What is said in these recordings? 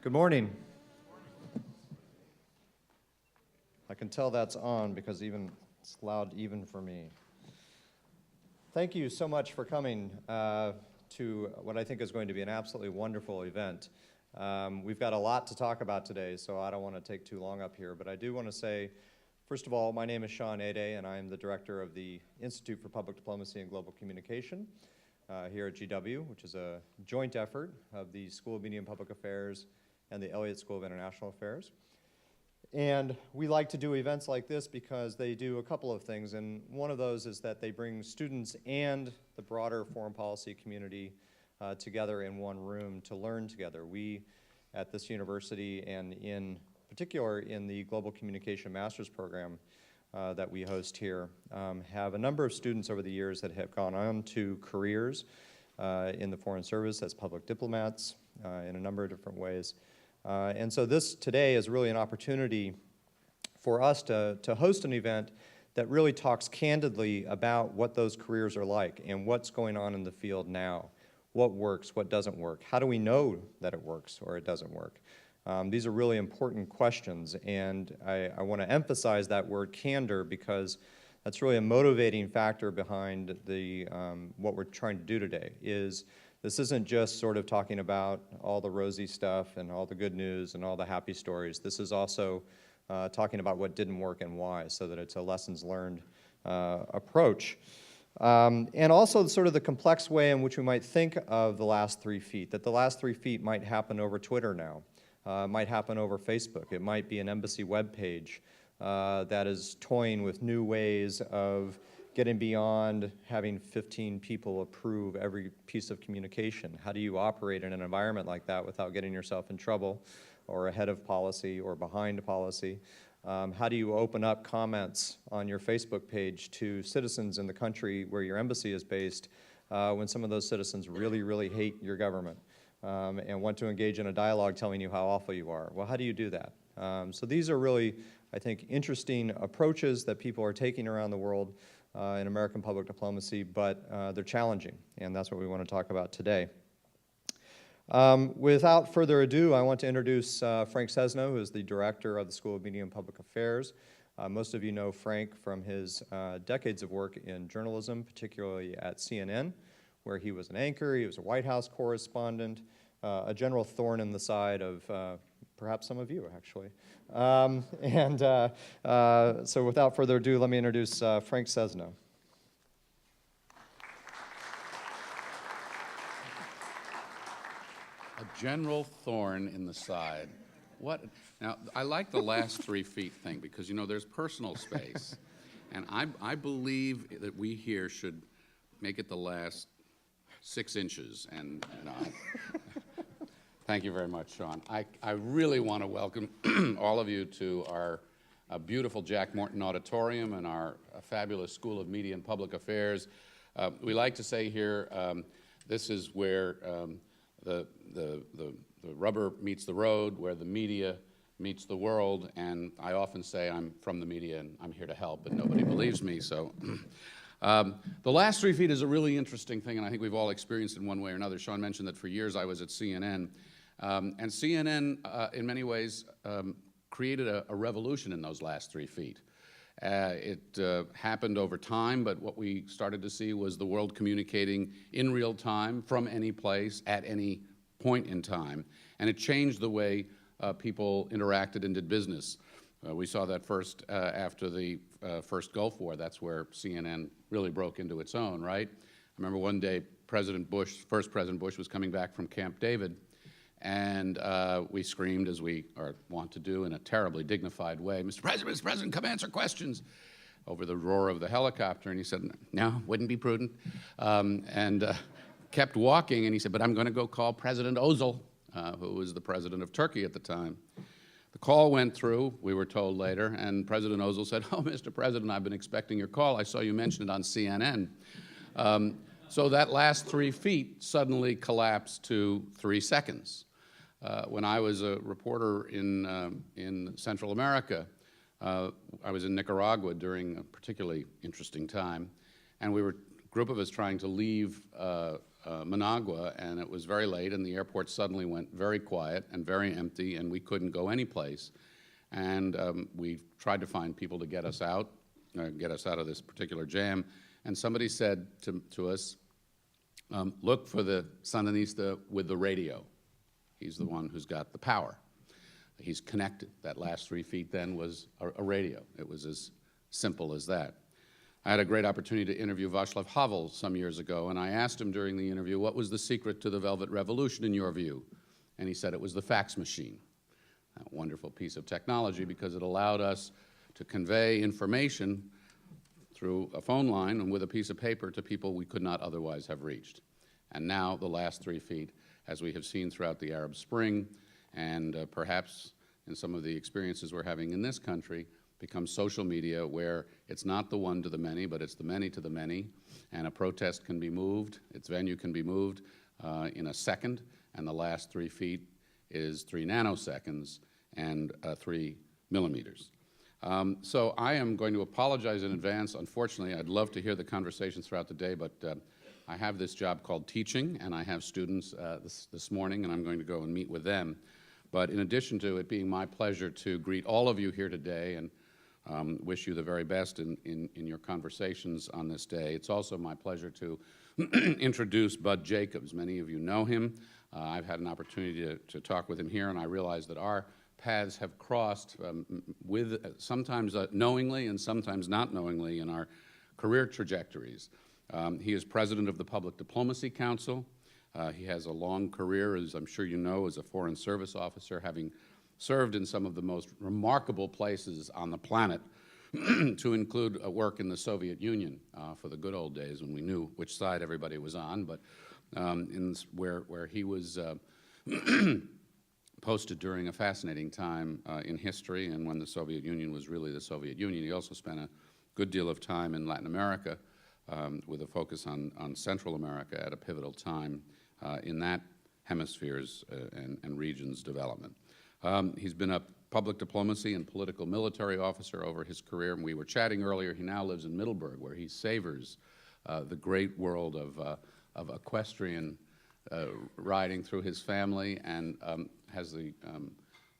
Good morning. I can tell that's on because it's loud even for me. Thank you so much for coming to what I think is going to be an absolutely wonderful event. We've got a lot to talk about today, so I don't want to take too long up here, but I do want to say, first of all, my name is Sean Ade, and I am the director of the Institute for Public Diplomacy and Global Communication here at GW, which is a joint effort of the School of Media and Public Affairs and the Elliott School of International Affairs. And we like to do events like this because they do a couple of things, and one of those is that they bring students and the broader foreign policy community together in one room to learn together. We at this university, and in particular in the Global Communication Master's Program that we host here, have a number of students over the years that have gone on to careers in the Foreign Service as public diplomats in a number of different ways. And so this today is really an opportunity for us to host an event that really talks candidly about what those careers are like and what's going on in the field now. What works, what doesn't work? How do we know that it works or it doesn't work? These are really important questions, and I want to emphasize that word candor because that's really a motivating factor behind what we're trying to do today. This isn't just sort of talking about all the rosy stuff and all the good news and all the happy stories. This is also talking about what didn't work and why, so that it's a lessons learned approach. And also sort of the complex way in which we might think of the last 3 feet, that the last 3 feet might happen over Twitter now, might happen over Facebook. It might be an embassy webpage that is toying with new ways of getting beyond having 15 people approve every piece of communication. How do you operate in an environment like that without getting yourself in trouble or ahead of policy or behind policy? How do you open up comments on your Facebook page to citizens in the country where your embassy is based when some of those citizens really, really hate your government and want to engage in a dialogue telling you how awful you are? Well, how do you do that? So these are really, I think, interesting approaches that people are taking around the world in American public diplomacy, but they're challenging, and that's what we want to talk about today. Without further ado, I want to introduce Frank Sesno, who is the director of the School of Media and Public Affairs. Most of you know Frank from his decades of work in journalism, particularly at CNN, where he was an anchor, he was a White House correspondent, a general thorn in the side of perhaps some of you, actually. So without further ado, let me introduce Frank Sesno. A general thorn in the side. What? Now, I like the last 3 feet thing because, you know, there's personal space. And I believe that we here should make it the last 6 inches. And you know, thank you very much, Sean. I really want to welcome all of you to our beautiful Jack Morton Auditorium and our fabulous School of Media and Public Affairs. We like to say here, this is where the rubber meets the road, where the media meets the world, and I often say I'm from the media and I'm here to help, but nobody believes me, so. The last 3 feet is a really interesting thing, and I think we've all experienced it in one way or another. Sean mentioned that for years I was at CNN, and CNN, in many ways, created a revolution in those last 3 feet. It happened over time, but what we started to see was the world communicating in real time, from any place, at any point in time, and it changed the way people interacted and did business. We saw that first after the first Gulf War. That's where CNN really broke into its own, right? I remember one day first President Bush was coming back from Camp David, and we screamed, as we are wont to do in a terribly dignified way, Mr. President, come answer questions, over the roar of the helicopter. And he said, no, wouldn't be prudent, and kept walking. And he said, but I'm going to go call President Özal, who was the president of Turkey at the time. The call went through, we were told later, and President Özal said, oh, Mr. President, I've been expecting your call. I saw you mention it on CNN. So that last 3 feet suddenly collapsed to 3 seconds. When I was a reporter in Central America, I was in Nicaragua during a particularly interesting time, and we were a group of us trying to leave Managua, and it was very late, and the airport suddenly went very quiet and very empty, and we couldn't go anyplace. And we tried to find people to get us out of this particular jam. And somebody said to us, look for the Sandinista with the radio. He's the one who's got the power. He's connected. That last 3 feet then was a radio. It was as simple as that. I had a great opportunity to interview Václav Havel some years ago, and I asked him during the interview, what was the secret to the Velvet Revolution in your view? And he said it was the fax machine. A wonderful piece of technology because it allowed us to convey information through a phone line and with a piece of paper to people we could not otherwise have reached. And now the last 3 feet, as we have seen throughout the Arab Spring, and perhaps in some of the experiences we're having in this country, becomes social media where it's not the one to the many, but it's the many to the many, and a protest can be moved, its venue can be moved in a second, and the last 3 feet is 3 nanoseconds and 3 millimeters. So I am going to apologize in advance. Unfortunately, I'd love to hear the conversations throughout the day, but I have this job called teaching, and I have students this morning, and I'm going to go and meet with them. But in addition to it being my pleasure to greet all of you here today and wish you the very best in your conversations on this day, it's also my pleasure to introduce Bud Jacobs. Many of you know him. I've had an opportunity to talk with him here, and I realize that our paths have crossed with sometimes knowingly and sometimes not knowingly in our career trajectories. He is president of the Public Diplomacy Council. He has a long career, as I'm sure you know, as a Foreign Service officer, having served in some of the most remarkable places on the planet, to include work in the Soviet Union for the good old days when we knew which side everybody was on, but where he was posted during a fascinating time in history and when the Soviet Union was really the Soviet Union. He also spent a good deal of time in Latin America with a focus on Central America at a pivotal time in that hemisphere's and region's development. He's been a public diplomacy and political military officer over his career, and we were chatting earlier. He now lives in Middleburg, where he savors the great world of equestrian riding through his family, and has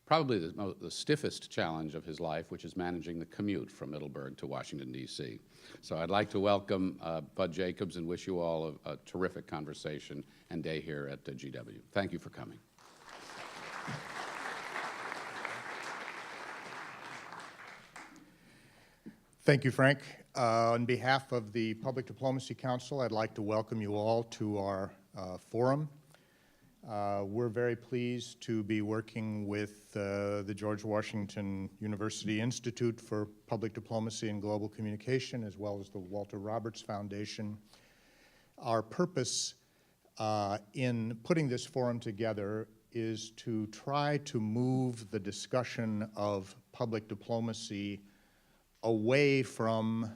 probably the stiffest challenge of his life, which is managing the commute from Middleburg to Washington, D.C. So I'd like to welcome Bud Jacobs and wish you all a terrific conversation and day here at GW. Thank you for coming. Thank you, Frank. On behalf of the Public Diplomacy Council, I'd like to welcome you all to our forum. We're very pleased to be working with the George Washington University Institute for Public Diplomacy and Global Communication, as well as the Walter Roberts Foundation. Our purpose in putting this forum together is to try to move the discussion of public diplomacy away from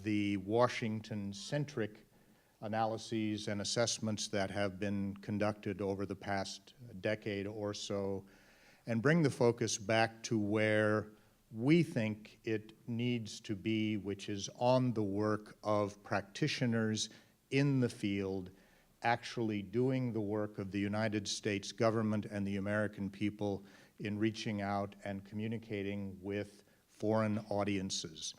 the Washington-centric analyses and assessments that have been conducted over the past decade or so, and bring the focus back to where we think it needs to be, which is on the work of practitioners in the field, actually doing the work of the United States government and the American people in reaching out and communicating with foreign audiences.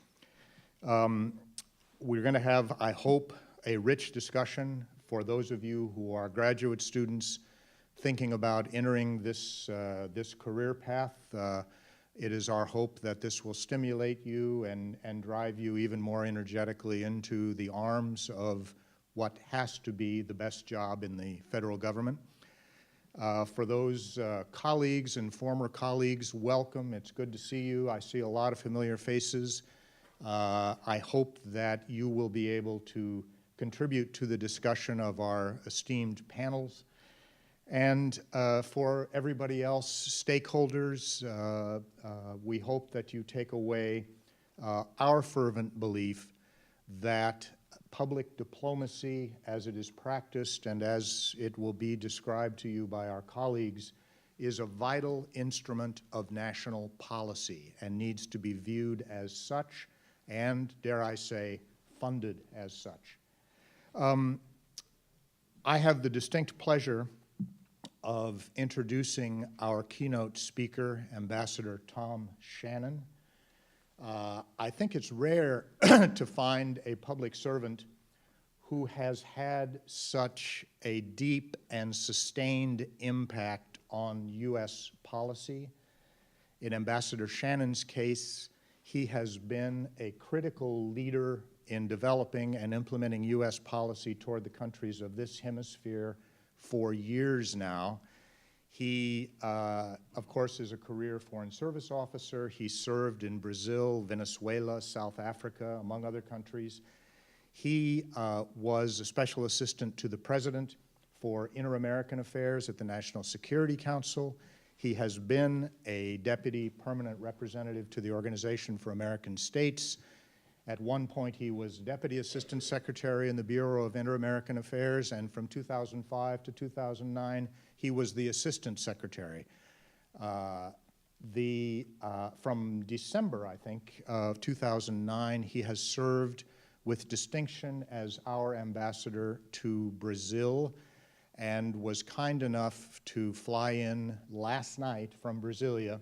We're going to have, I hope, a rich discussion for those of you who are graduate students thinking about entering this career path. It is our hope that this will stimulate you and drive you even more energetically into the arms of what has to be the best job in the federal government. For those colleagues and former colleagues, welcome. It's good to see you. I see a lot of familiar faces. I hope that you will be able to contribute to the discussion of our esteemed panels. And for everybody else, stakeholders, we hope that you take away our fervent belief that public diplomacy, as it is practiced and as it will be described to you by our colleagues, is a vital instrument of national policy and needs to be viewed as such and, dare I say, funded as such. I have the distinct pleasure of introducing our keynote speaker, Ambassador Tom Shannon. I think it's rare to find a public servant who has had such a deep and sustained impact on U.S. policy. In Ambassador Shannon's case, he has been a critical leader in developing and implementing U.S. policy toward the countries of this hemisphere for years now. He, of course, is a career Foreign Service officer. He served in Brazil, Venezuela, South Africa, among other countries. He was a special assistant to the President for Inter-American Affairs at the National Security Council. He has been a deputy permanent representative to the Organization for American States. At one point, he was Deputy Assistant Secretary in the Bureau of Inter-American Affairs, and from 2005 to 2009, he was the Assistant Secretary. From December, I think, of 2009, he has served with distinction as our ambassador to Brazil, and was kind enough to fly in last night from Brasilia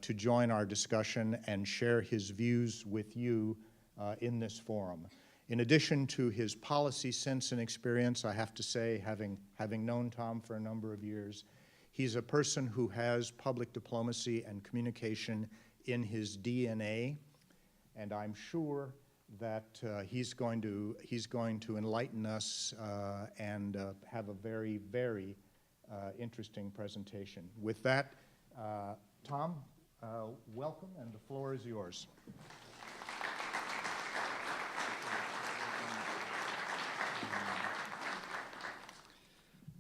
to join our discussion and share his views with you in this forum. In addition to his policy sense and experience, I have to say, having known Tom for a number of years, he's a person who has public diplomacy and communication in his DNA, and I'm sure that he's going to enlighten us and have a very, very interesting presentation. With that, Tom, welcome, and the floor is yours.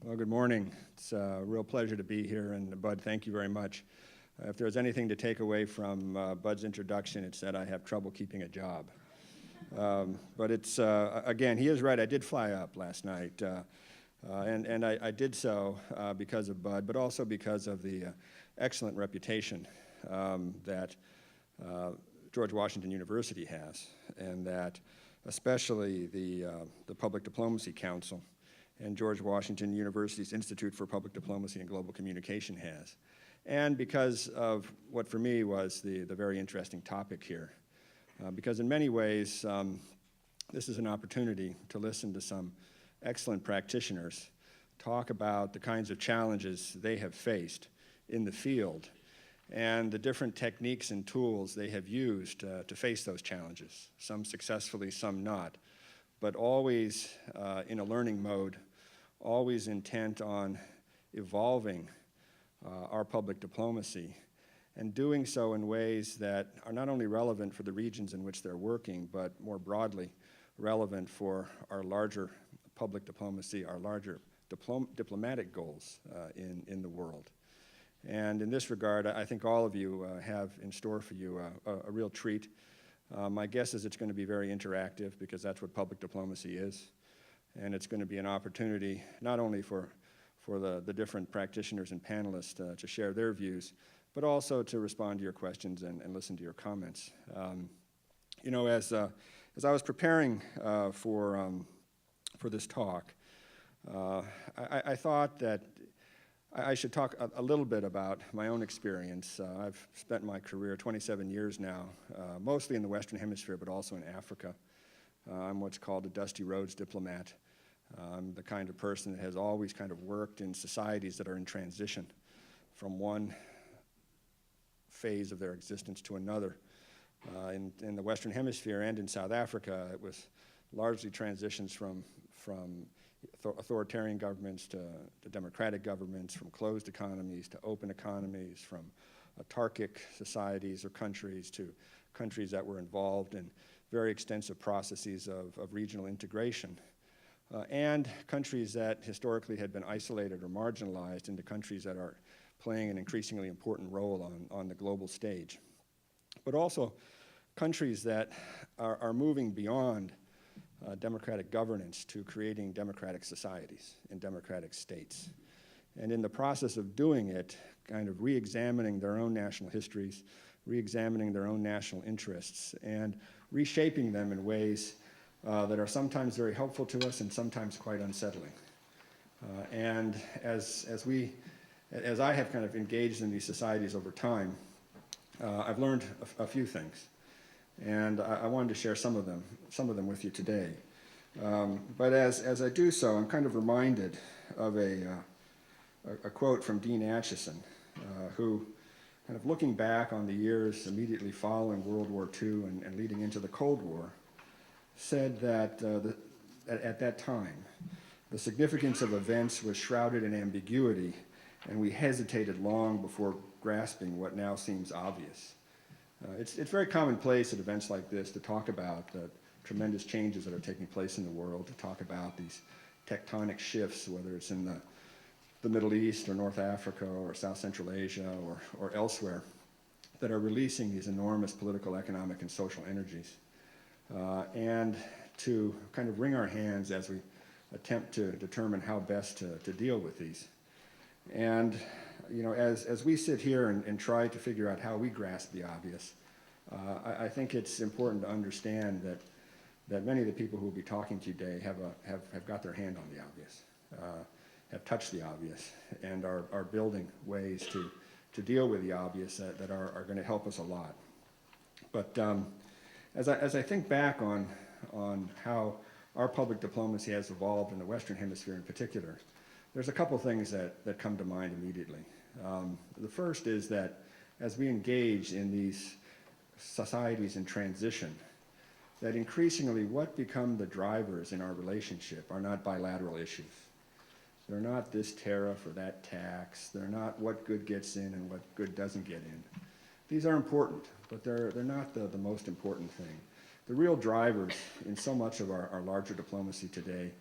Well, good morning. It's a real pleasure to be here, and Bud, thank you very much. If there's anything to take away from Bud's introduction, it's that I have trouble keeping a job. But it's, again, he is right. I did fly up last night, and I did so because of Bud, but also because of the excellent reputation that George Washington University has, and that especially the Public Diplomacy Council and George Washington University's Institute for Public Diplomacy and Global Communication has, and because of what for me was the very interesting topic here. Because in many ways, this is an opportunity to listen to some excellent practitioners talk about the kinds of challenges they have faced in the field and the different techniques and tools they have used to face those challenges, some successfully, some not, but always in a learning mode, always intent on evolving our public diplomacy, and doing so in ways that are not only relevant for the regions in which they're working, but more broadly relevant for our larger public diplomacy, our larger diplomatic goals in the world. And in this regard, I think all of you have in store for you a real treat. My guess is it's going to be very interactive, because that's what public diplomacy is. And it's going to be an opportunity not only for the different practitioners and panelists to share their views, but also to respond to your questions and listen to your comments. You know, as I was preparing for this talk, I thought that I should talk a little bit about my own experience. I've spent my career, 27 years now, mostly in the Western Hemisphere, but also in Africa. I'm what's called a Dusty Roads diplomat. I'm the kind of person that has always kind of worked in societies that are in transition from one phase of their existence to another. In the Western Hemisphere and in South Africa, it was largely transitions from authoritarian governments to democratic governments, from closed economies to open economies, from autarkic societies or countries to countries that were involved in very extensive processes of regional integration, and countries that historically had been isolated or marginalized into countries that are playing an increasingly important role on the global stage. But also countries that are moving beyond democratic governance to creating democratic societies and democratic states. And in the process of doing it, kind of re-examining their own national histories, re-examining their own national interests, and reshaping them in ways that are sometimes very helpful to us and sometimes quite unsettling. And as I have kind of engaged in these societies over time, I've learned a few things, and I wanted to share some of them with you today. But as I do so, I'm kind of reminded of a quote from Dean Acheson, who, kind of looking back on the years immediately following World War II and leading into the Cold War, said that at that time, the significance of events was shrouded in ambiguity, and we hesitated long before grasping what now seems obvious. It's very commonplace at events like this to talk about the tremendous changes that are taking place in the world, to talk about these tectonic shifts, whether it's in the Middle East or North Africa or South Central Asia or elsewhere, that are releasing these enormous political, economic, and social energies. And to kind of wring our hands as we attempt to determine how best to deal with these. And as we sit here and try to figure out how we grasp the obvious, I think it's important to understand that many of the people who will be talking to you today have got their hand on the obvious, have touched the obvious, and are building ways to deal with the obvious that are going to help us a lot. But as I think back on how our public diplomacy has evolved in the Western Hemisphere in particular, there's a couple things that come to mind immediately. The first is that as we engage in these societies in transition, that increasingly what become the drivers in our relationship are not bilateral issues. They're not this tariff or that tax. They're not what good gets in and what good doesn't get in. These are important, but they're not the most important thing. The real drivers in so much of our larger diplomacy today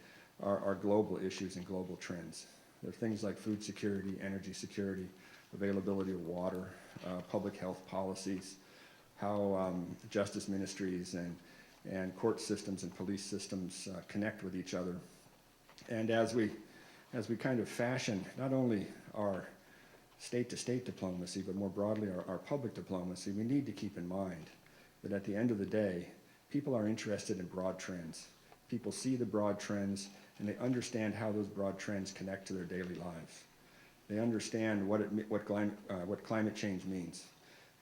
are global issues and global trends. They're things like food security, energy security, availability of water, public health policies, how justice ministries and court systems and police systems connect with each other. And as we kind of fashion not only our state-to-state diplomacy, but more broadly our public diplomacy, we need to keep in mind that at the end of the day, people are interested in broad trends. People see the broad trends, and they understand how those broad trends connect to their daily lives. They understand what climate change means.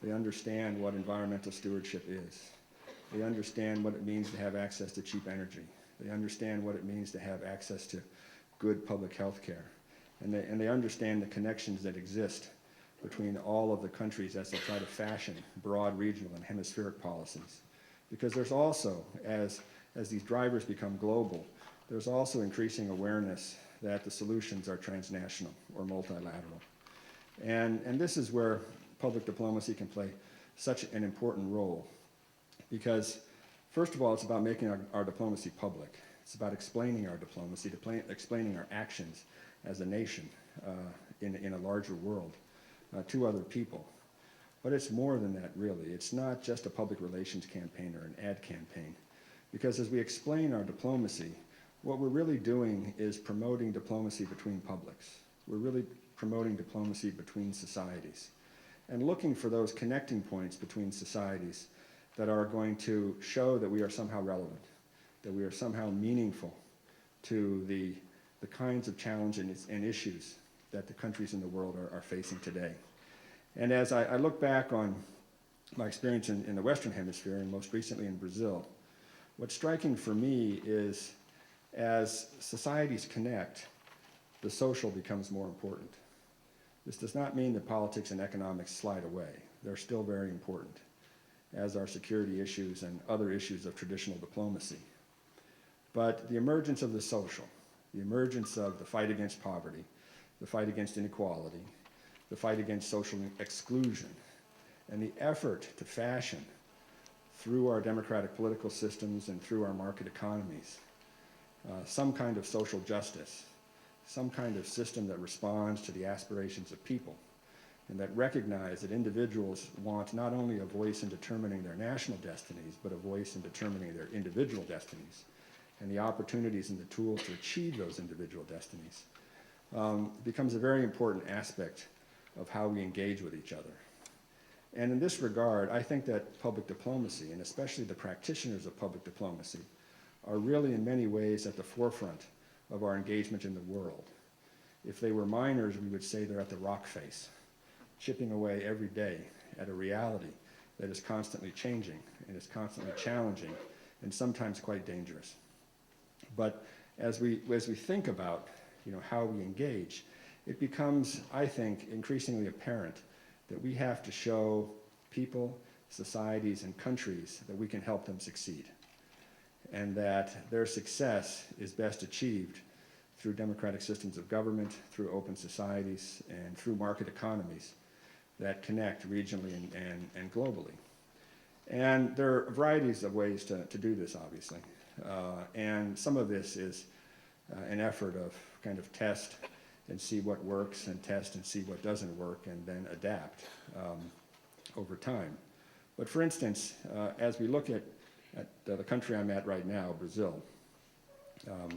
They understand what environmental stewardship is. They understand what it means to have access to cheap energy. They understand what it means to have access to good public health care. And they understand the connections that exist between all of the countries as they try to fashion broad regional and hemispheric policies. Because there's also, as these drivers become global, there's also increasing awareness that the solutions are transnational or multilateral. And this is where public diplomacy can play such an important role. Because, first of all, it's about making our diplomacy public. It's about explaining our diplomacy, explaining our actions as a nation in a larger world to other people. But it's more than that, really. It's not just a public relations campaign or an ad campaign. Because as we explain our diplomacy, what we're really doing is promoting diplomacy between publics. We're really promoting diplomacy between societies and looking for those connecting points between societies that are going to show that we are somehow relevant, that we are somehow meaningful to the kinds of challenges and issues that the countries in the world are facing today. And as I look back on my experience in the Western Hemisphere, and most recently in Brazil, what's striking for me is as societies connect, the social becomes more important. This does not mean that politics and economics slide away. They're still very important, as are security issues and other issues of traditional diplomacy. But the emergence of the social, the emergence of the fight against poverty, the fight against inequality, the fight against social exclusion, and the effort to fashion through our democratic political systems and through our market economies some kind of social justice, some kind of system that responds to the aspirations of people and that recognize that individuals want not only a voice in determining their national destinies, but a voice in determining their individual destinies and the opportunities and the tools to achieve those individual destinies becomes a very important aspect of how we engage with each other. And in this regard, I think that public diplomacy, and especially the practitioners of public diplomacy, are really in many ways at the forefront of our engagement in the world. If they were miners, we would say they're at the rock face, chipping away every day at a reality that is constantly changing and is constantly challenging and sometimes quite dangerous. But as we think about how we engage, it becomes, I think, increasingly apparent that we have to show people, societies, and countries that we can help them succeed, and that their success is best achieved through democratic systems of government, through open societies, and through market economies that connect regionally and globally. And there are varieties of ways to do this, obviously. And some of this is an effort of kind of test and see what works, and test and see what doesn't work, and then adapt over time. But for instance, as we look at the country I'm at right now, Brazil,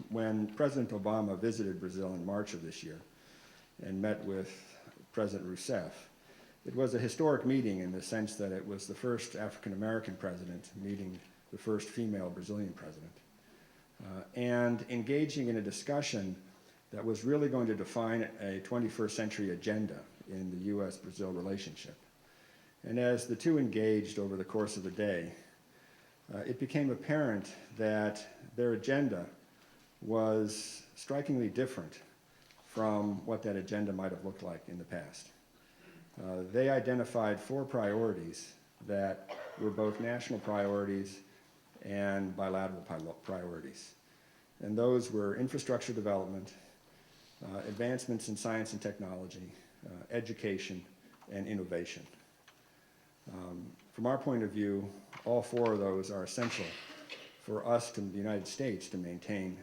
when President Obama visited Brazil in March of this year and met with President Rousseff, it was a historic meeting in the sense that it was the first African-American president meeting the first female Brazilian president, and engaging in a discussion that was really going to define a 21st century agenda in the U.S.-Brazil relationship. And as the two engaged over the course of the day, it became apparent that their agenda was strikingly different from what that agenda might have looked like in the past. They identified 4 priorities that were both national priorities and bilateral priorities. And those were infrastructure development, advancements in science and technology, education, and innovation. From our point of view, all 4 of those are essential for us, to the United States, to maintain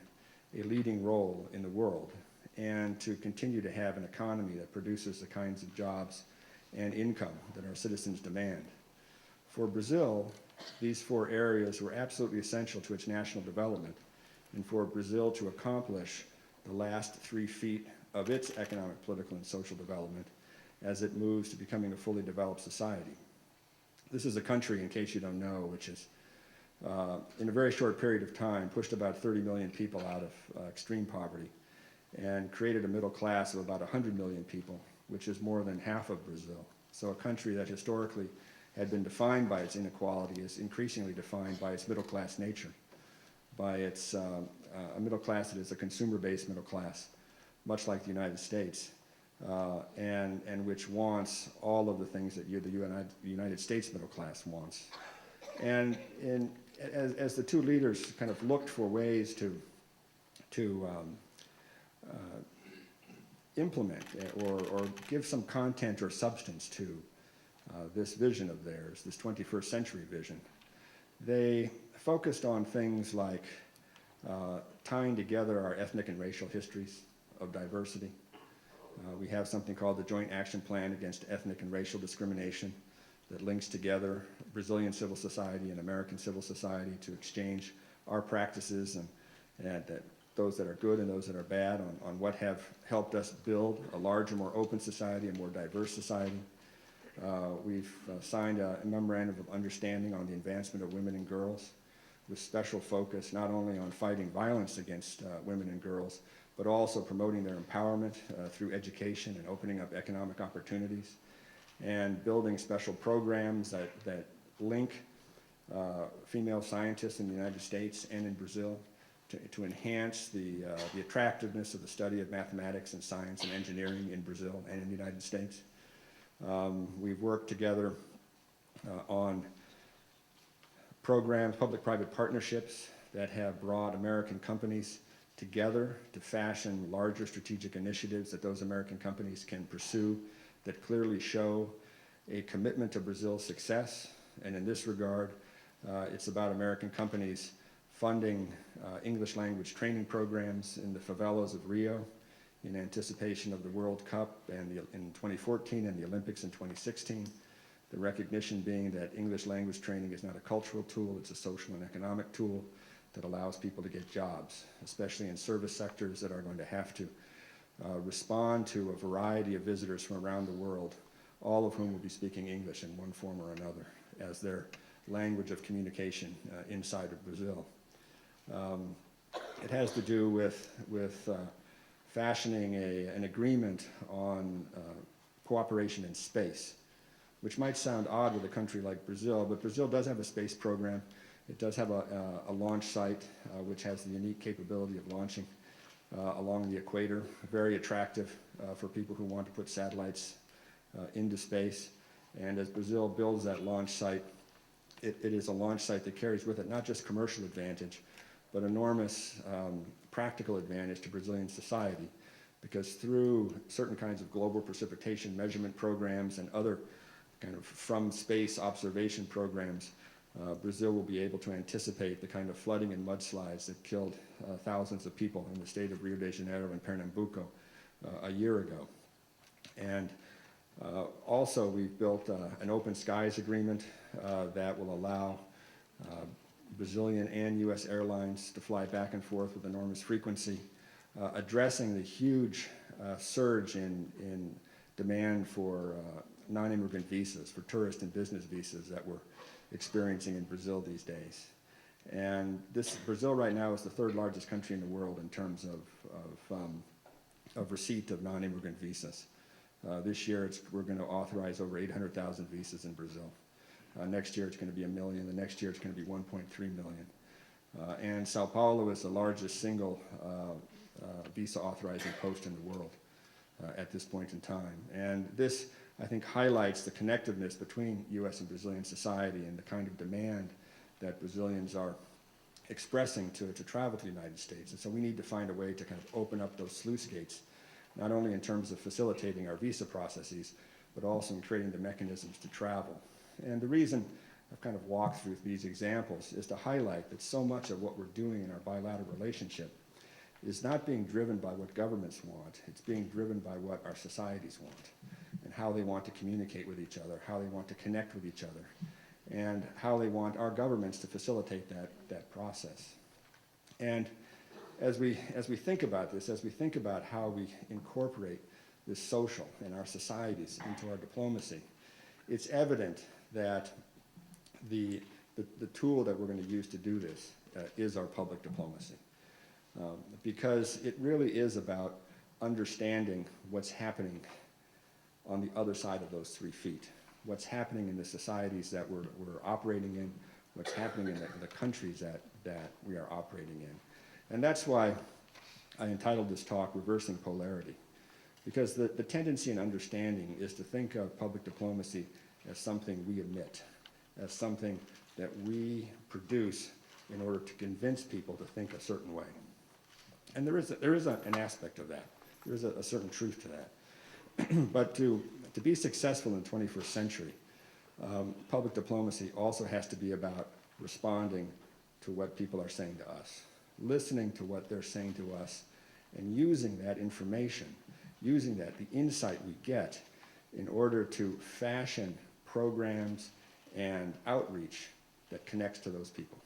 a leading role in the world and to continue to have an economy that produces the kinds of jobs and income that our citizens demand. For Brazil, these 4 areas were absolutely essential to its national development, and for Brazil to accomplish the last 3 feet of its economic, political, and social development as it moves to becoming a fully developed society. This is a country, in case you don't know, which is, in a very short period of time, pushed about 30 million people out of extreme poverty and created a middle class of about 100 million people, which is more than half of Brazil. So a country that historically had been defined by its inequality is increasingly defined by its middle class nature, by its a middle class that is a consumer-based middle class, much like the United States, and which wants all of the things that the United States middle class wants. And as the two leaders kind of looked for ways to implement or give some content or substance to this vision of theirs, this 21st century vision, they focused on things like tying together our ethnic and racial histories of diversity. We have something called the Joint Action Plan Against Ethnic and Racial Discrimination that links together Brazilian civil society and American civil society to exchange our practices and that those that are good and those that are bad on what have helped us build a larger, more open society, a more diverse society. We've signed a memorandum of understanding on the advancement of women and girls, with special focus not only on fighting violence against women and girls, but also promoting their empowerment through education and opening up economic opportunities, and building special programs that link female scientists in the United States and in Brazil to enhance the attractiveness of the study of mathematics and science and engineering in Brazil and in the United States. We've worked together on programs, public-private partnerships that have brought American companies together to fashion larger strategic initiatives that those American companies can pursue that clearly show a commitment to Brazil's success. And in this regard, it's about American companies funding English language training programs in the favelas of Rio in anticipation of the World Cup in 2014 and the Olympics in 2016. The recognition being that English language training is not a cultural tool, it's a social and economic tool that allows people to get jobs, especially in service sectors that are going to have to respond to a variety of visitors from around the world, all of whom will be speaking English in one form or another as their language of communication inside of Brazil. It has to do with fashioning an agreement on cooperation in space, which might sound odd with a country like Brazil, but Brazil does have a space program. It does have a launch site which has the unique capability of launching along the equator, very attractive for people who want to put satellites into space. And as Brazil builds that launch site, it is a launch site that carries with it not just commercial advantage, but enormous practical advantage to Brazilian society, because through certain kinds of global precipitation measurement programs and other kind of from space observation programs, Brazil will be able to anticipate the kind of flooding and mudslides that killed thousands of people in the state of Rio de Janeiro and Pernambuco a year ago. And also, we've built an open skies agreement that will allow Brazilian and U.S. airlines to fly back and forth with enormous frequency, addressing the huge surge in demand for non-immigrant visas, for tourist and business visas that we're experiencing in Brazil these days. And Brazil right now is the third largest country in the world in terms of receipt of non-immigrant visas. This year, we're going to authorize over 800,000 visas in Brazil. Next year, it's going to be 1 million. The next year, it's going to be 1.3 million. And Sao Paulo is the largest single visa authorizing post in the world at this point in time. And this, I think, highlights the connectiveness between U.S. and Brazilian society and the kind of demand that Brazilians are expressing to travel to the United States. And so we need to find a way to kind of open up those sluice gates, not only in terms of facilitating our visa processes, but also in creating the mechanisms to travel. And the reason I've kind of walked through these examples is to highlight that so much of what we're doing in our bilateral relationship is not being driven by what governments want, it's being driven by what our societies want, and how they want to communicate with each other, how they want to connect with each other, and how they want our governments to facilitate that process. And as we think about this, as we think about how we incorporate this social in our societies into our diplomacy, it's evident that the tool that we're going to use to do this is our public diplomacy. Because it really is about understanding what's happening on the other side of those 3 feet, what's happening in the societies that we're operating in, what's happening in the countries that we are operating in. And that's why I entitled this talk, Reversing Polarity, because the tendency in understanding is to think of public diplomacy as something we emit, as something that we produce in order to convince people to think a certain way. And there is an aspect of that. There is a certain truth to that. But to be successful in the 21st century, public diplomacy also has to be about responding to what people are saying to us, listening to what they're saying to us, and using that information, using the insight we get in order to fashion programs and outreach that connects to those people.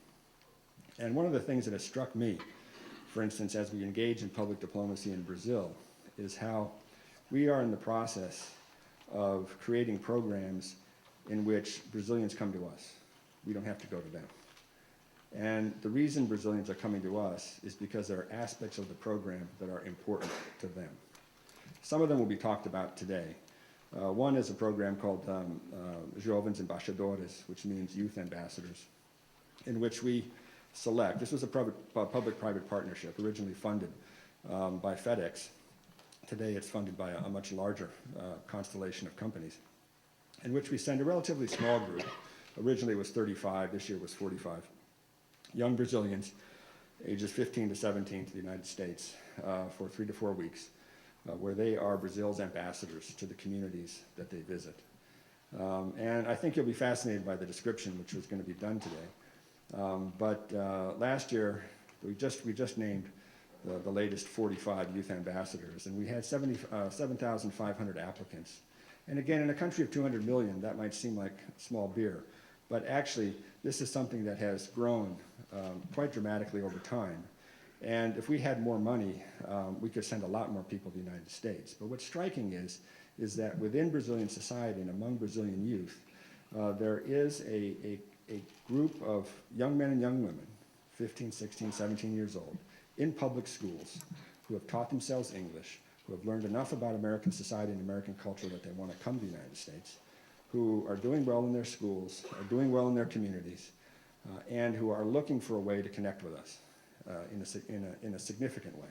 And one of the things that has struck me, for instance, as we engage in public diplomacy in Brazil, is how we are in the process of creating programs in which Brazilians come to us. We don't have to go to them. And the reason Brazilians are coming to us is because there are aspects of the program that are important to them. Some of them will be talked about today. One is a program called Jovens Embaixadores, which means youth ambassadors, in which we select. This was a public-private partnership, originally funded by FedEx. Today it's funded by a much larger constellation of companies, in which we send a relatively small group. Originally it was 35, this year was 45. Young Brazilians, ages 15 to 17, to the United States for 3 to 4 weeks, where they are Brazil's ambassadors to the communities that they visit. And I think you'll be fascinated by the description, which was going to be done today. But last year, we just named the latest 45 youth ambassadors, and we had 7,500 applicants. And again, in a country of 200 million, that might seem like small beer, but actually, this is something that has grown quite dramatically over time. And if we had more money, we could send a lot more people to the United States. But what's striking is that within Brazilian society and among Brazilian youth, there is a group of young men and young women, 15, 16, 17 years old, in public schools, who have taught themselves English, who have learned enough about American society and American culture that they want to come to the United States, who are doing well in their schools, are doing well in their communities, and who are looking for a way to connect with us in a significant way.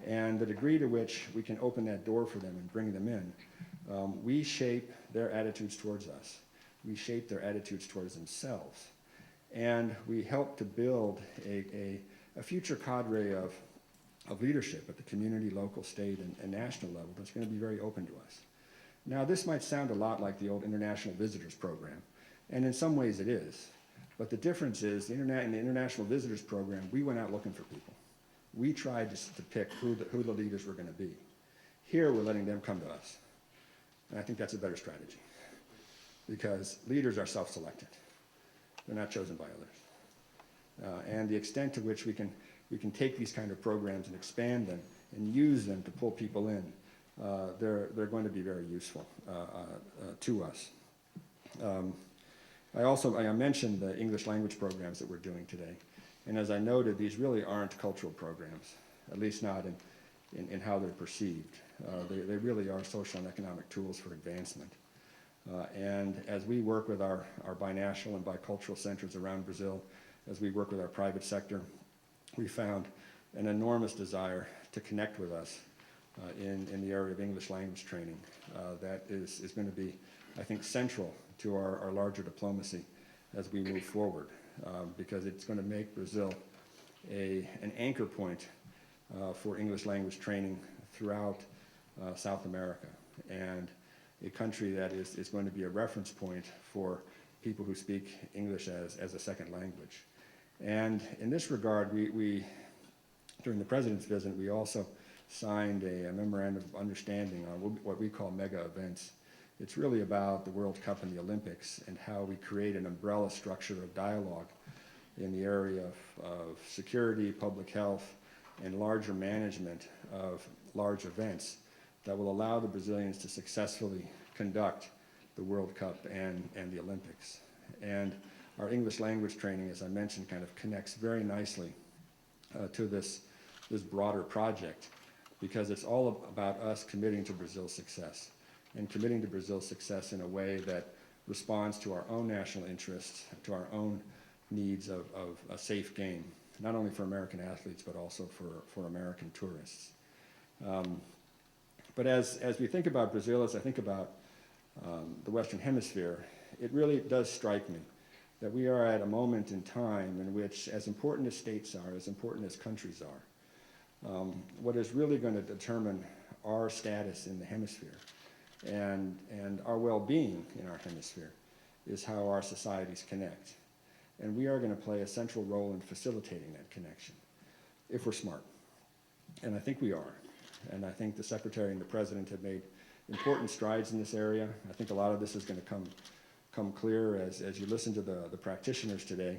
And the degree to which we can open that door for them and bring them in, we shape their attitudes towards us. We shape their attitudes towards themselves. And we help to build a future cadre of leadership at the community, local, state, and national level that's going to be very open to us. Now, this might sound a lot like the old International Visitors Program, and in some ways it is. But the difference is, in the International Visitors Program, we went out looking for people. We tried to pick who the leaders were going to be. Here, we're letting them come to us. And I think that's a better strategy, because leaders are self-selected. They're not chosen by others. And the extent to which we can take these kind of programs and expand them and use them to pull people in, they're going to be very useful to us. I mentioned the English language programs that we're doing today. And as I noted, these really aren't cultural programs, at least not in how they're perceived. They really are social and economic tools for advancement. And as we work with our binational and bicultural centers around Brazil, as we work with our private sector, we found an enormous desire to connect with us in the area of English language training. That is going to be, I think, central to our larger diplomacy as we move forward, because it's going to make Brazil an anchor point for English language training throughout South America, and a country that is going to be a reference point for people who speak English as a second language. And in this regard, we during the President's visit, we also signed a memorandum of understanding on what we call mega events. It's really about the World Cup and the Olympics and how we create an umbrella structure of dialogue in the area of security, public health, and larger management of large events that will allow the Brazilians to successfully conduct the World Cup and the Olympics. And our English language training, as I mentioned, kind of connects very nicely to this broader project, because it's all about us committing to Brazil's success, and committing to Brazil's success in a way that responds to our own national interests, to our own needs of a safe game, not only for American athletes, but also for American tourists. But as we think about Brazil, as I think about the Western Hemisphere, it really does strike me that we are at a moment in time in which, as important as states are, as important as countries are, what is really going to determine our status in the hemisphere and our well-being in our hemisphere is how our societies connect. And we are going to play a central role in facilitating that connection, if we're smart. And I think we are. And I think the Secretary and the President have made important strides in this area. I think a lot of this is going to come clear as you listen to the practitioners today.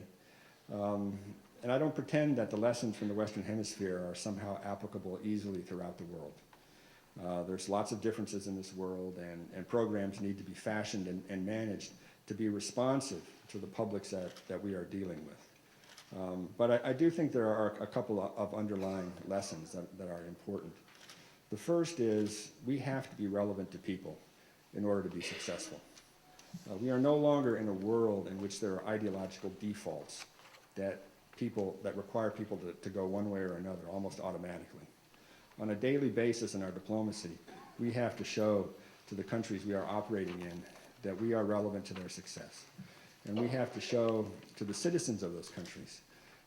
And I don't pretend that the lessons from the Western Hemisphere are somehow applicable easily throughout the world. There's lots of differences in this world, and programs need to be fashioned and managed to be responsive to the publics that we are dealing with. But I do think there are a couple of underlying lessons that are important. The first is we have to be relevant to people in order to be successful. We are no longer in a world in which there are ideological defaults that require people to go one way or another almost automatically. On a daily basis in our diplomacy, we have to show to the countries we are operating in that we are relevant to their success. And we have to show to the citizens of those countries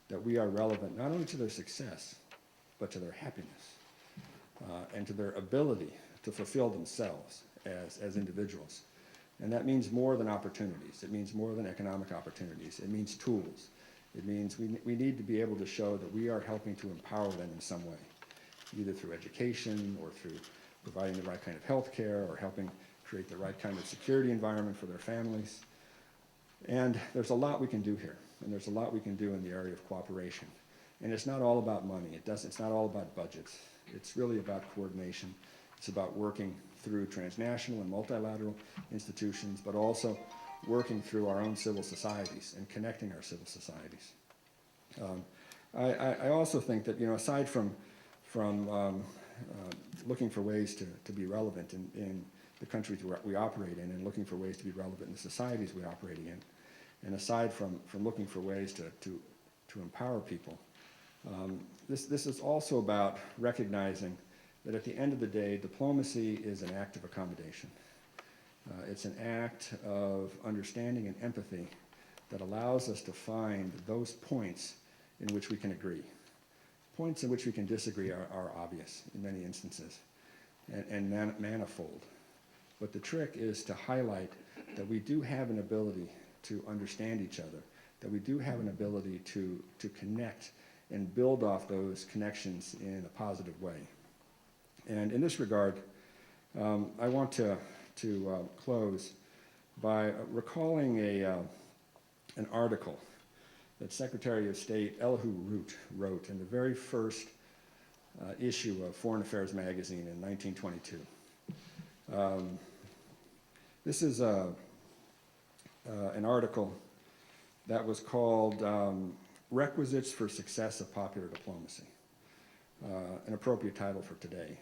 that we are relevant not only to their success, but to their happiness, and to their ability to fulfill themselves as individuals. And that means more than opportunities. It means more than economic opportunities. It means tools. It means we need to be able to show that we are helping to empower them in some way, either through education or through providing the right kind of health care or helping create the right kind of security environment for their families. And there's a lot we can do here, and there's a lot we can do in the area of cooperation. And it's not all about money. It's not all about budgets. It's really about coordination. It's about working through transnational and multilateral institutions, but also working through our own civil societies and connecting our civil societies. I also think that, aside from from looking for ways to be relevant in the countries we operate in, and looking for ways to be relevant in the societies we operate in. And aside from looking for ways to empower people, this is also about recognizing that at the end of the day, diplomacy is an act of accommodation. It's an act of understanding and empathy that allows us to find those points in which we can agree. Points in which we can disagree are obvious in many instances and manifold. But the trick is to highlight that we do have an ability to understand each other, that we do have an ability to connect and build off those connections in a positive way. And in this regard, I want to close by recalling an article that Secretary of State Elihu Root wrote in the very first issue of Foreign Affairs magazine in 1922. This is an article that was called Requisites for Success of Popular Diplomacy, an appropriate title for today.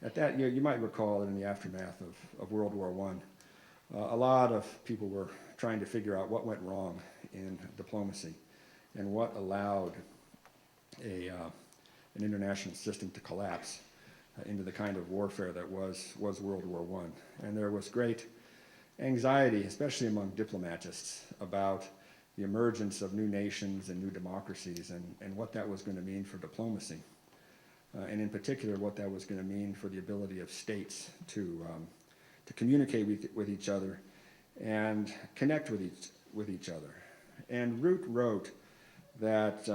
At that, you might recall that in the aftermath of World War I, a lot of people were trying to figure out what went wrong in diplomacy and what allowed an international system to collapse into the kind of warfare that was World War I. And there was great anxiety, especially among diplomatists, about the emergence of new nations and new democracies and what that was going to mean for diplomacy. And in particular, what that was going to mean for the ability of states to communicate with each other and connect with each other. And Root wrote that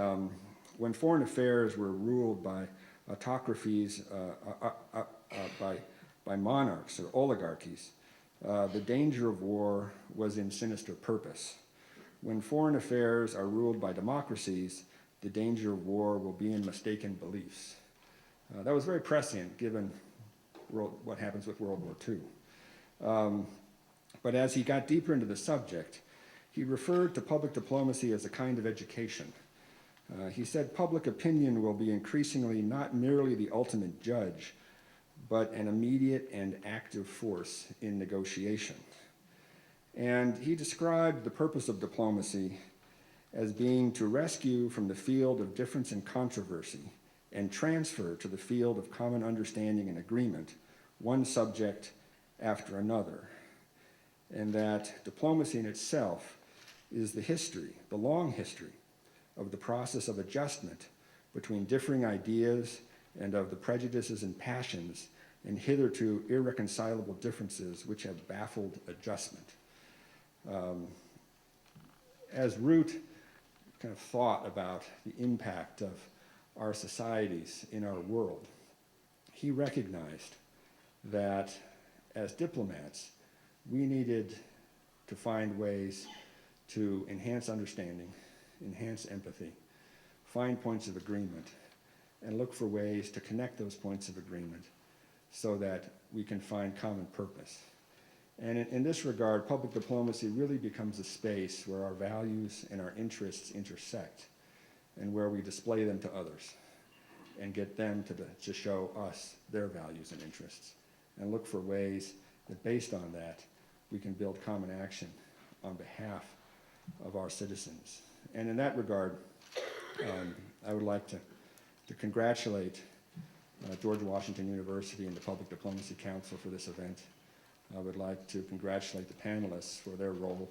when foreign affairs were ruled by autocracies, by monarchs or oligarchies, the danger of war was in sinister purpose. When foreign affairs are ruled by democracies, the danger of war will be in mistaken beliefs. That was very prescient given what happens with World War II. But as he got deeper into the subject, he referred to public diplomacy as a kind of education. He said public opinion will be increasingly not merely the ultimate judge, but an immediate and active force in negotiation. And he described the purpose of diplomacy as being to rescue from the field of difference and controversy and transfer to the field of common understanding and agreement one subject after another. And that diplomacy in itself is the history, the long history, of the process of adjustment between differing ideas and of the prejudices and passions and hitherto irreconcilable differences which have baffled adjustment. As Root kind of thought about the impact of our societies in our world, he recognized that as diplomats, we needed to find ways to enhance understanding, enhance empathy, find points of agreement, and look for ways to connect those points of agreement so that we can find common purpose. And in this regard, public diplomacy really becomes a space where our values and our interests intersect and where we display them to others and get them to show us their values and interests and look for ways that based on that, we can build common action on behalf of our citizens. And in that regard, I would like to congratulate George Washington University and the Public Diplomacy Council for this event. I would like to congratulate the panelists for their role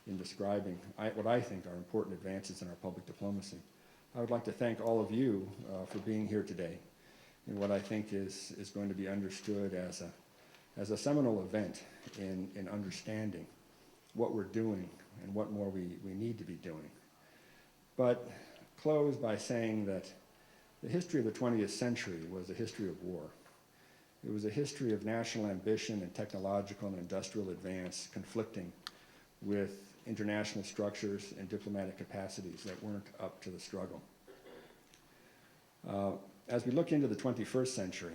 in describing what I think are important advances in our public diplomacy. I would like to thank all of you for being here today in what I think is going to be understood as a seminal event in understanding what we're doing and what more we need to be doing. But close by saying that the history of the 20th century was a history of war. It was a history of national ambition and technological and industrial advance conflicting with international structures and diplomatic capacities that weren't up to the struggle. As we look into the 21st century,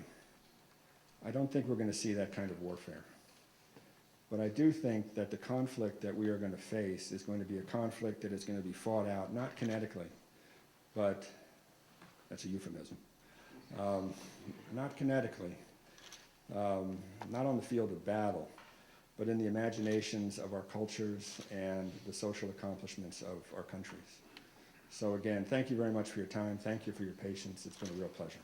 I don't think we're going to see that kind of warfare. But I do think that the conflict that we are going to face is going to be a conflict that is going to be fought out, not kinetically, but that's a euphemism, not kinetically, not on the field of battle, but in the imaginations of our cultures and the social accomplishments of our countries. So again, thank you very much for your time. Thank you for your patience. It's been a real pleasure.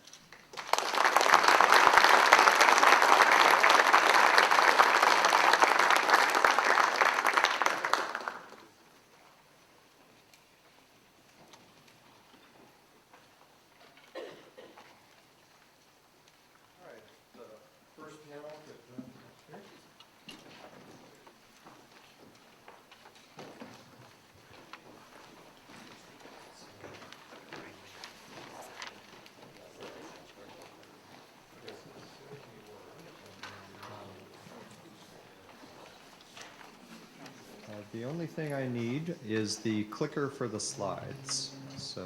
The only thing I need is the clicker for the slides. So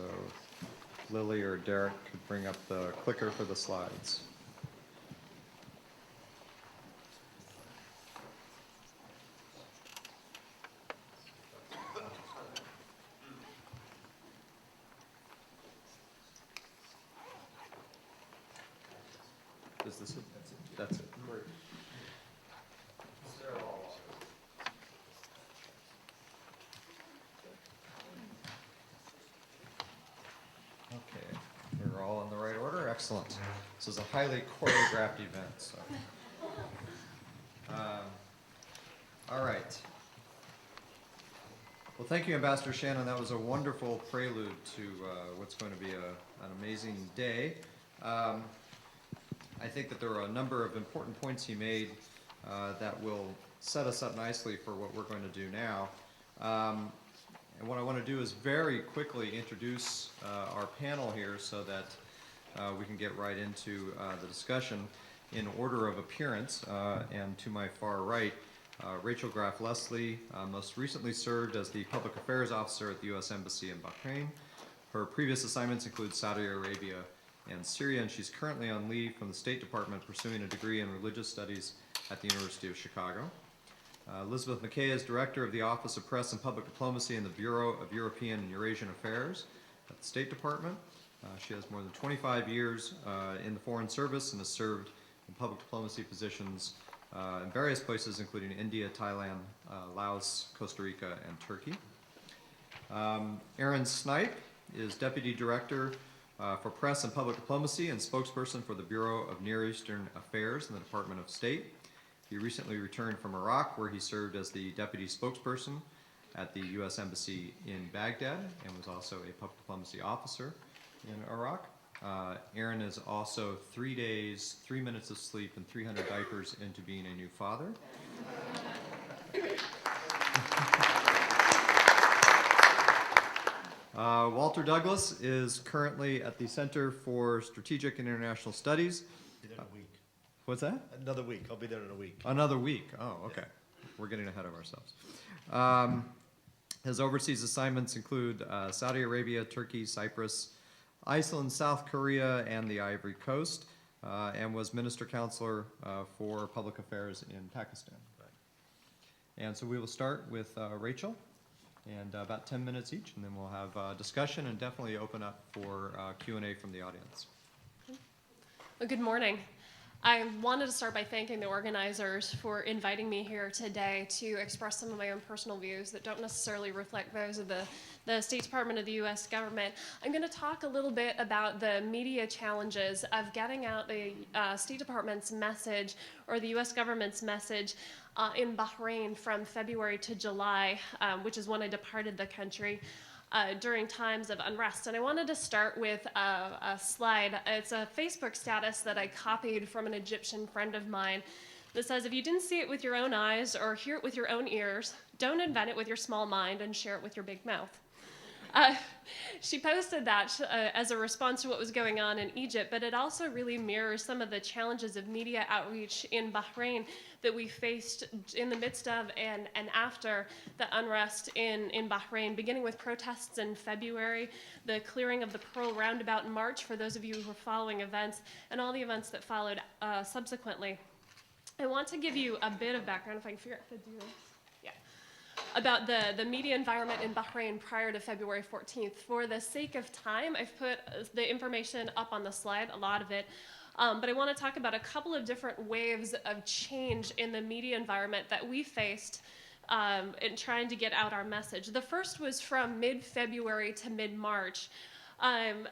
Lily or Derek could bring up the clicker for the slides. Is this it? That's it. That's it. Great. Okay, we're all in the right order. Excellent. This is a highly choreographed event. So, all right. Well, thank you, Ambassador Shannon. That was a wonderful prelude to what's going to be an amazing day. I think that there are a number of important points he made that will set us up nicely for what we're going to do now. And what I want to do is very quickly introduce our panel here so that we can get right into the discussion in order of appearance. And to my far right, Rachel Graf Leslie most recently served as the Public Affairs Officer at the U.S. Embassy in Bahrain. Her previous assignments include Saudi Arabia and Syria, and she's currently on leave from the State Department pursuing a degree in religious studies at the University of Chicago. Elizabeth McKay is Director of the Office of Press and Public Diplomacy in the Bureau of European and Eurasian Affairs at the State Department. She has more than 25 years in the Foreign Service and has served in public diplomacy positions in various places, including India, Thailand, Laos, Costa Rica, and Turkey. Aaron Snipe is Deputy Director for Press and Public Diplomacy and spokesperson for the Bureau of Near Eastern Affairs in the Department of State. He recently returned from Iraq, where he served as the deputy spokesperson at the U.S. Embassy in Baghdad and was also a public diplomacy officer in Iraq. Aaron is also 3 days, 3 minutes of sleep, and 300 diapers into being a new father. Walter Douglas is currently at the Center for Strategic and International Studies. Be there in a week. What's that? Another week. I'll be there in a week. Another week. Oh, okay. We're getting ahead of ourselves. His overseas assignments include Saudi Arabia, Turkey, Cyprus, Iceland, South Korea, and the Ivory Coast, and was Minister Counselor for Public Affairs in Pakistan. Right. And so we will start with Rachel, and about 10 minutes each, and then we'll have discussion and definitely open up for Q&A from the audience. Well, good morning. I wanted to start by thanking the organizers for inviting me here today to express some of my own personal views that don't necessarily reflect those of the State Department of the U.S. government. I'm going to talk a little bit about the media challenges of getting out the State Department's message or the U.S. government's message in Bahrain from February to July, which is when I departed the country. During times of unrest. And I wanted to start with a slide. It's a Facebook status that I copied from an Egyptian friend of mine that says, if you didn't see it with your own eyes or hear it with your own ears, don't invent it with your small mind and share it with your big mouth. She posted that as a response to what was going on in Egypt, but it also really mirrors some of the challenges of media outreach in Bahrain that we faced in the midst of and after the unrest in Bahrain, beginning with protests in February, the clearing of the Pearl Roundabout in March, for those of you who were following events, and all the events that followed subsequently. I want to give you a bit of background, if I can figure out how to do this. about the media environment in Bahrain prior to February 14th. For the sake of time, I've put the information up on the slide, a lot of it. But I want to talk about a couple of different waves of change in the media environment that we faced in trying to get out our message. The first was from mid-February to mid-March.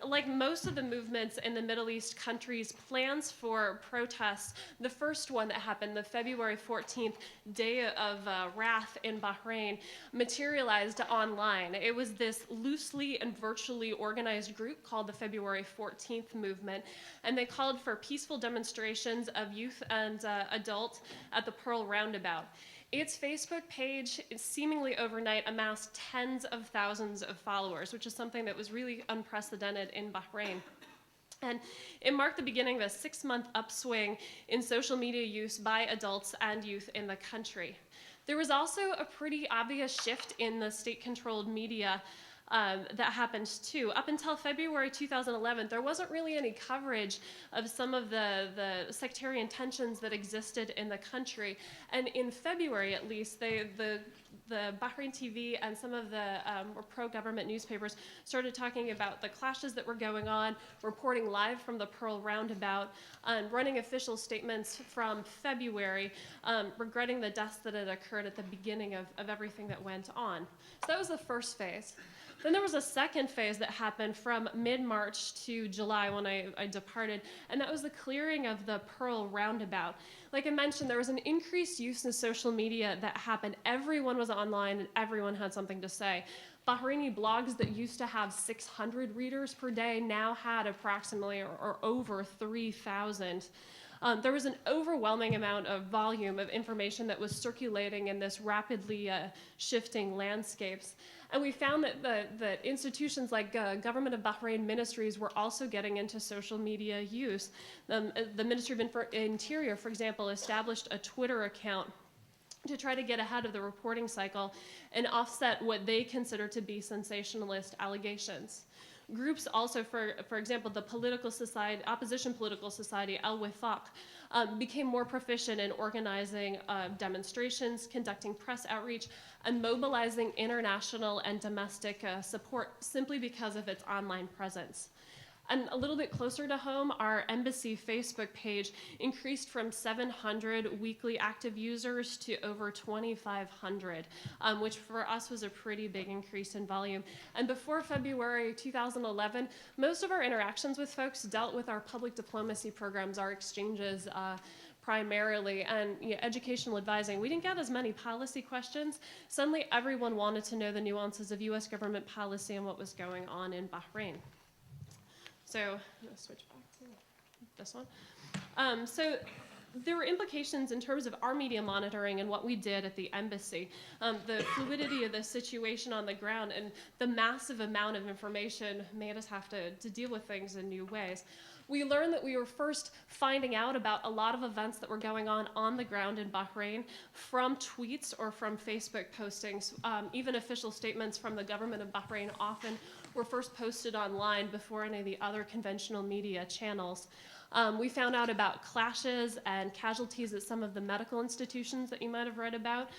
Like most of the movements in the Middle East countries, plans for protests, the first one that happened, the February 14th Day of Wrath in Bahrain, materialized online. It was this loosely and virtually organized group called the February 14th Movement, and they called for peaceful demonstrations of youth and adults at the Pearl Roundabout. Its Facebook page seemingly overnight amassed tens of thousands of followers, which is something that was really unprecedented in Bahrain. And it marked the beginning of a 6-month upswing in social media use by adults and youth in the country. There was also a pretty obvious shift in the state-controlled media that happened too. Up until February 2011, there wasn't really any coverage of some of the sectarian tensions that existed in the country. And in February, at least, the Bahrain TV and some of the pro-government newspapers started talking about the clashes that were going on, reporting live from the Pearl Roundabout, running official statements from February, regretting the deaths that had occurred at the beginning of everything that went on. So that was the first phase. Then there was a second phase that happened from mid-March to July when I departed, and that was the clearing of the Pearl Roundabout. Like I mentioned, there was an increased use of social media that happened. Everyone was online and everyone had something to say. Bahraini blogs that used to have 600 readers per day now had approximately or over 3,000. There was an overwhelming amount of volume of information that was circulating in this rapidly shifting landscapes. And we found that institutions like Government of Bahrain ministries were also getting into social media use. The Ministry of Interior, for example, established a Twitter account to try to get ahead of the reporting cycle and offset what they consider to be sensationalist allegations. Groups also, for example, the opposition political society, Al-Wifaq, became more proficient in organizing demonstrations, conducting press outreach, and mobilizing international and domestic support simply because of its online presence. And a little bit closer to home, our embassy Facebook page increased from 700 weekly active users to over 2,500, which for us was a pretty big increase in volume. And before February 2011, most of our interactions with folks dealt with our public diplomacy programs, our exchanges, primarily, and educational advising. We didn't get as many policy questions. Suddenly, everyone wanted to know the nuances of U.S. government policy and what was going on in Bahrain. So I'm going to switch back to this one. So there were implications in terms of our media monitoring and what we did at the embassy. The fluidity of the situation on the ground and the massive amount of information made us have to deal with things in new ways. We learned that we were first finding out about a lot of events that were going on the ground in Bahrain from tweets or from Facebook postings. Even official statements from the government of Bahrain often were first posted online before any of the other conventional media channels. We found out about clashes and casualties at some of the medical institutions that you might have read about,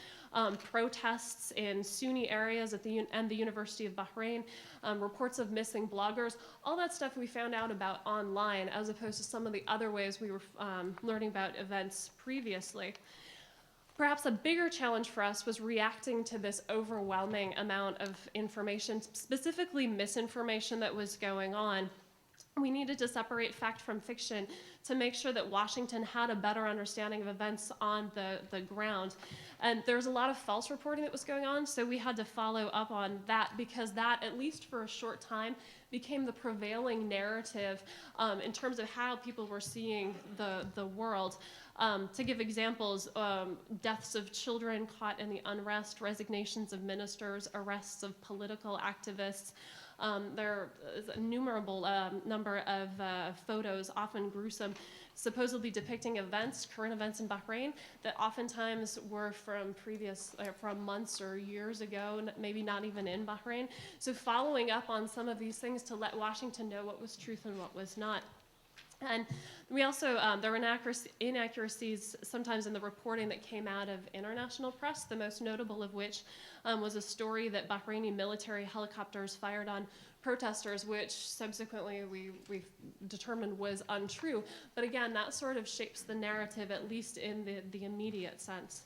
protests in Sunni areas at the University of Bahrain, reports of missing bloggers. All that stuff we found out about online as opposed to some of the other ways we were learning about events previously. Perhaps a bigger challenge for us was reacting to this overwhelming amount of information, specifically misinformation that was going on. We needed to separate fact from fiction to make sure that Washington had a better understanding of events on the ground. And there was a lot of false reporting that was going on, so we had to follow up on that because that, at least for a short time, became the prevailing narrative in terms of how people were seeing the world. To give examples, deaths of children caught in the unrest, resignations of ministers, arrests of political activists. There is an innumerable number of photos, often gruesome, supposedly depicting events, current events in Bahrain, that oftentimes were from from months or years ago, maybe not even in Bahrain. So following up on some of these things to let Washington know what was truth and what was not. And We also, there were inaccuracies sometimes in the reporting that came out of international press, the most notable of which was a story that Bahraini military helicopters fired on protesters, which subsequently we determined was untrue. But again, that sort of shapes the narrative, at least in the immediate sense.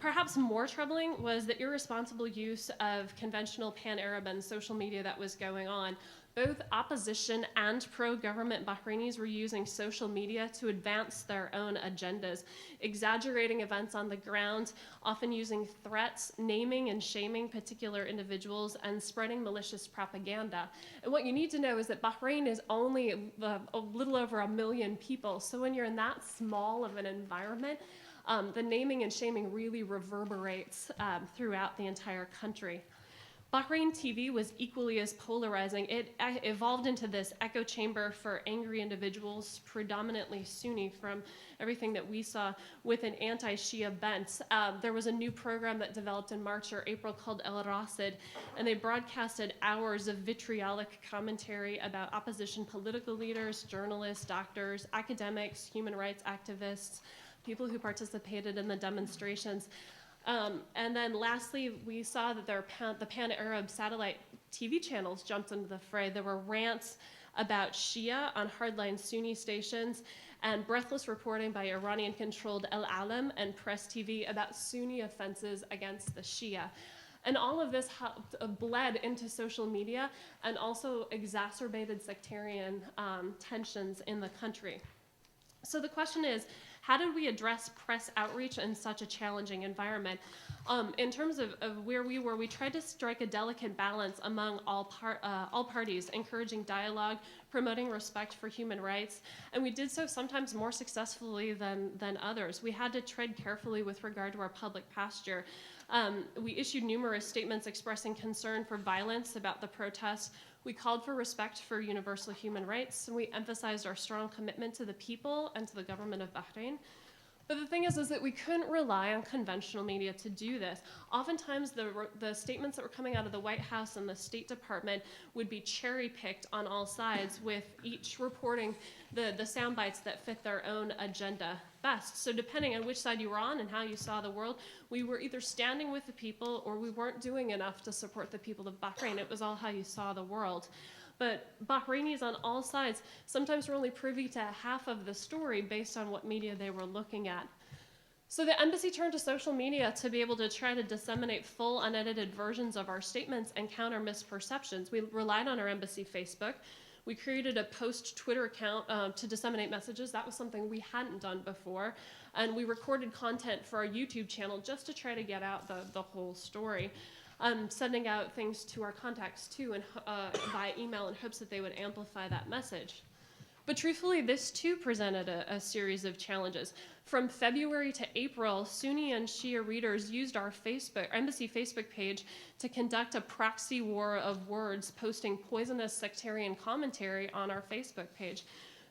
Perhaps more troubling was the irresponsible use of conventional pan-Arab and social media that was going on. Both opposition and pro-government Bahrainis were using social media to advance their own agendas, exaggerating events on the ground, often using threats, naming and shaming particular individuals, and spreading malicious propaganda. And what you need to know is that Bahrain is only a little over 1 million people, so when you're in that small of an environment, the naming and shaming really reverberates throughout the entire country. Bahrain TV was equally as polarizing. It evolved into this echo chamber for angry individuals, predominantly Sunni, from everything that we saw, with an anti-Shia bent. There was a new program that developed in March or April called El Rasid, and they broadcasted hours of vitriolic commentary about opposition political leaders, journalists, doctors, academics, human rights activists, people who participated in the demonstrations. And then lastly, we saw that the pan-Arab satellite TV channels jumped into the fray. There were rants about Shia on hardline Sunni stations and breathless reporting by Iranian-controlled El Alam and Press TV about Sunni offenses against the Shia. And all of this bled into social media and also exacerbated sectarian tensions in the country. So the question is, how did we address press outreach in such a challenging environment? In terms of where we were, we tried to strike a delicate balance among all parties, encouraging dialogue, promoting respect for human rights, and we did so sometimes more successfully than others. We had to tread carefully with regard to our public posture. We issued numerous statements expressing concern for violence about the protests. We called for respect for universal human rights, and we emphasized our strong commitment to the people and to the government of Bahrain. But the thing is that we couldn't rely on conventional media to do this. Oftentimes, the statements that were coming out of the White House and the State Department would be cherry-picked on all sides, with each reporting the sound bites that fit their own agenda best. So depending on which side you were on and how you saw the world, we were either standing with the people or we weren't doing enough to support the people of Bahrain. It was all how you saw the world. But Bahrainis on all sides sometimes were only privy to half of the story based on what media they were looking at. So the embassy turned to social media to be able to try to disseminate full, unedited versions of our statements and counter misperceptions. We relied on our embassy Facebook. We created a post-Twitter account to disseminate messages. That was something we hadn't done before. And we recorded content for our YouTube channel just to try to get out the whole story. Sending out things to our contacts too, and by email, in hopes that they would amplify that message. But truthfully, this too presented a series of challenges. From February to April, Sunni and Shia readers used our embassy Facebook page to conduct a proxy war of words, posting poisonous sectarian commentary on our Facebook page.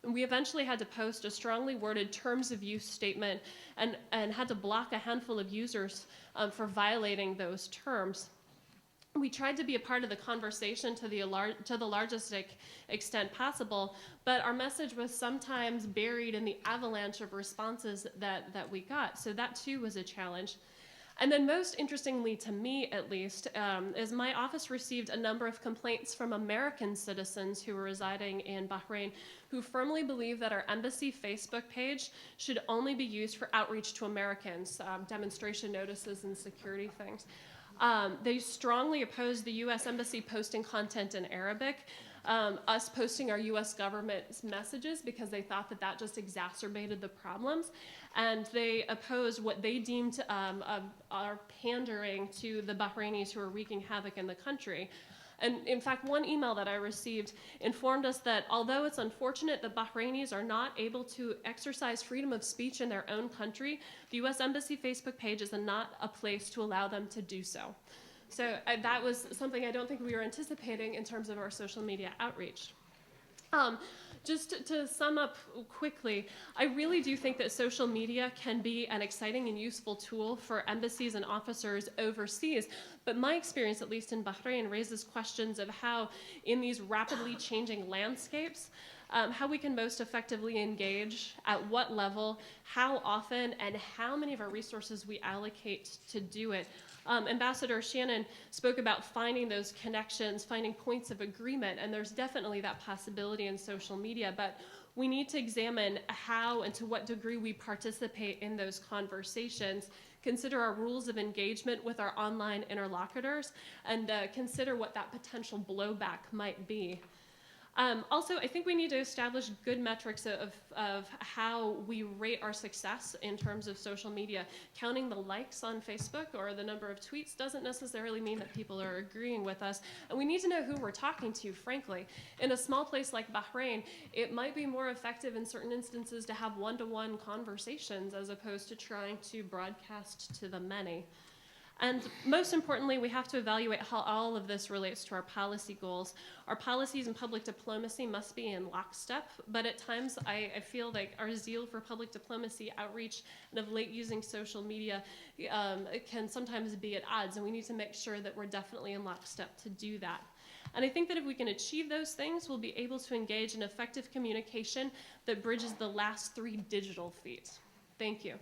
And we eventually had to post a strongly worded terms of use statement and had to block a handful of users for violating those terms. We tried to be a part of the conversation to the largest extent possible, but our message was sometimes buried in the avalanche of responses that we got. So that too was a challenge. And then most interestingly to me, at least, is my office received a number of complaints from American citizens who were residing in Bahrain who firmly believe that our embassy Facebook page should only be used for outreach to Americans, demonstration notices and security things. They strongly opposed the U.S. Embassy posting content in Arabic, us posting our U.S. government's messages, because they thought that just exacerbated the problems, and they opposed what they deemed our pandering to the Bahrainis who are wreaking havoc in the country. And in fact, one email that I received informed us that although it's unfortunate that Bahrainis are not able to exercise freedom of speech in their own country, the U.S. Embassy Facebook page is not a place to allow them to do so. So that was something I don't think we were anticipating in terms of our social media outreach. Just to sum up quickly, I really do think that social media can be an exciting and useful tool for embassies and officers overseas, but my experience, at least in Bahrain, raises questions of how, in these rapidly changing landscapes, how we can most effectively engage, at what level, how often, and how many of our resources we allocate to do it. Ambassador Shannon spoke about finding those connections, finding points of agreement, and there's definitely that possibility in social media, but we need to examine how and to what degree we participate in those conversations, consider our rules of engagement with our online interlocutors, and consider what that potential blowback might be. Also, I think we need to establish good metrics of how we rate our success in terms of social media. Counting the likes on Facebook or the number of tweets doesn't necessarily mean that people are agreeing with us, and we need to know who we're talking to, frankly. In a small place like Bahrain, it might be more effective in certain instances to have one-to-one conversations as opposed to trying to broadcast to the many. And most importantly, we have to evaluate how all of this relates to our policy goals. Our policies and public diplomacy must be in lockstep, but at times I feel like our zeal for public diplomacy, outreach, and of late using social media can sometimes be at odds, and we need to make sure that we're definitely in lockstep to do that. And I think that if we can achieve those things, we'll be able to engage in effective communication that bridges the last 3 digital feet. Thank you.